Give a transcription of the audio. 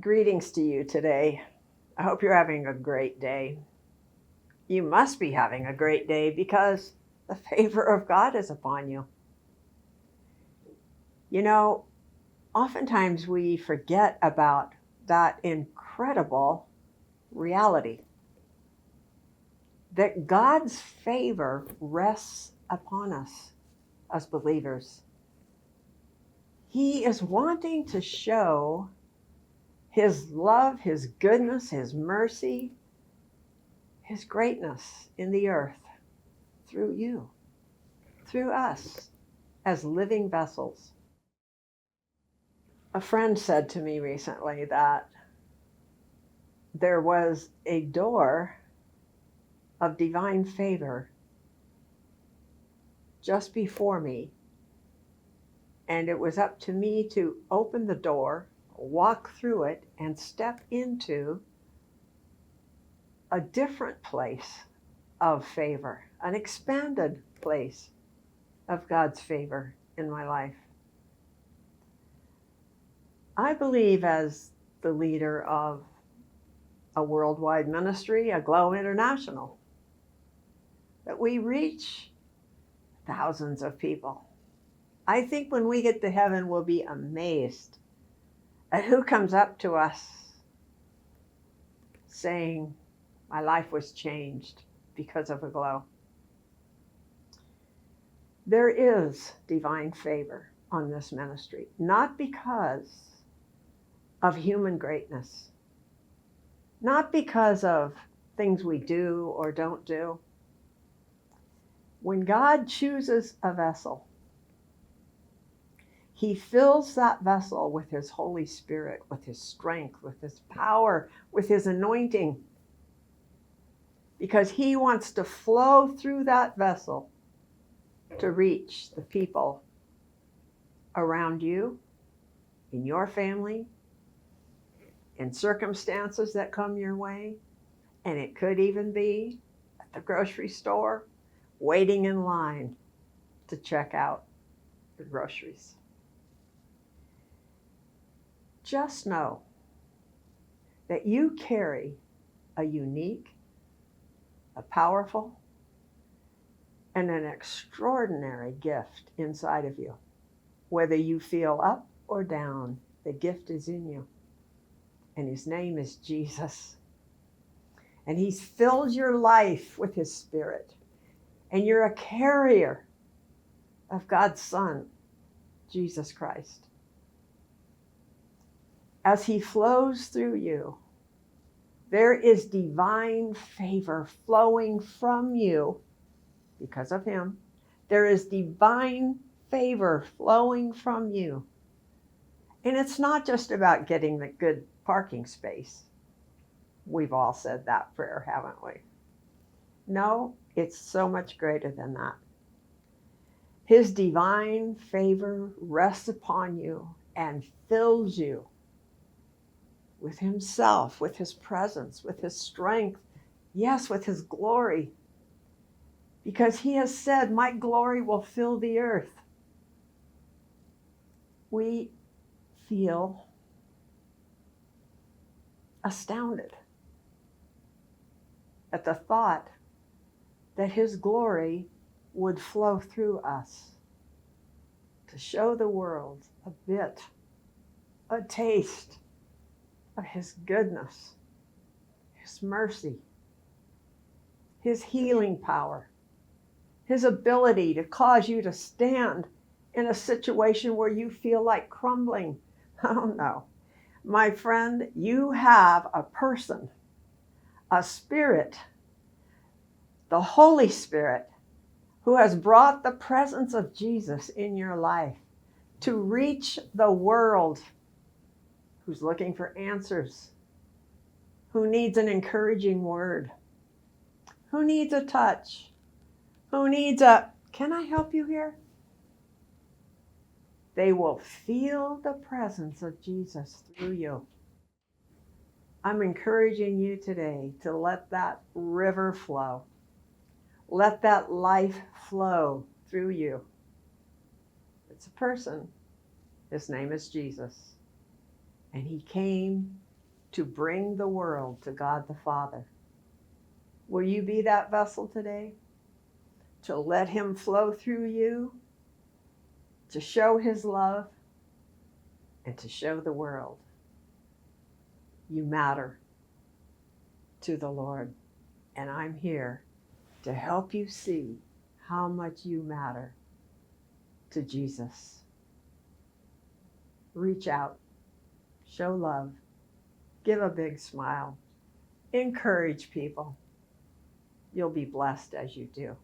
Greetings to you today. I hope you're having a great day. You must be having a great day because the favor of God is upon you. You know, oftentimes we forget about that incredible reality that God's favor rests upon us as believers. He is wanting to show His love, His goodness, His mercy, His greatness in the earth through you, through us as living vessels. A friend said to me recently that there was a door of divine favor just before me, and it was up to me to open the door, walk through it, and step into a different place of favor, an expanded place of God's favor in my life. I believe, as the leader of a worldwide ministry, Aglow International, that we reach thousands of people. I think when we get to heaven, we'll be amazed at who comes up to us saying, my life was changed because of Aglow. There is divine favor on this ministry, not because of human greatness, not because of things we do or don't do. When God chooses a vessel, He fills that vessel with His Holy Spirit, with His strength, with His power, with His anointing, because He wants to flow through that vessel to reach the people around you, in your family, in circumstances that come your way. And it could even be at the grocery store, waiting in line to check out the groceries. Just know that you carry a unique, a powerful, and an extraordinary gift inside of you. Whether you feel up or down, the gift is in you. And His name is Jesus. And He's filled your life with His Spirit. And you're a carrier of God's Son, Jesus Christ. As He flows through you, there is divine favor flowing from you because of Him. There is divine favor flowing from you. And it's not just about getting the good parking space. We've all said that prayer, haven't we? No, it's so much greater than that. His divine favor rests upon you and fills you with Himself, with His presence, with His strength, yes, with His glory. Because He has said, my glory will fill the earth. We feel astounded at the thought that His glory would flow through us to show the world a bit, a taste of His goodness, His mercy, His healing power, His ability to cause you to stand in a situation where you feel like crumbling. Oh no. My friend, you have a person, a spirit, the Holy Spirit, who has brought the presence of Jesus in your life to reach the world, who's looking for answers, who needs an encouraging word, who needs a touch, who needs a, can I help you here? They will feel the presence of Jesus through you. I'm encouraging you today to let that river flow. Let that life flow through you. It's a person. His name is Jesus. And He came to bring the world to God the Father. Will you be that vessel today? To let him flow through you, to show his love, and to show the world you matter to the Lord. And I'm here to help you see how much you matter to Jesus. Reach out, show love, give a big smile, encourage people. You'll be blessed as you do.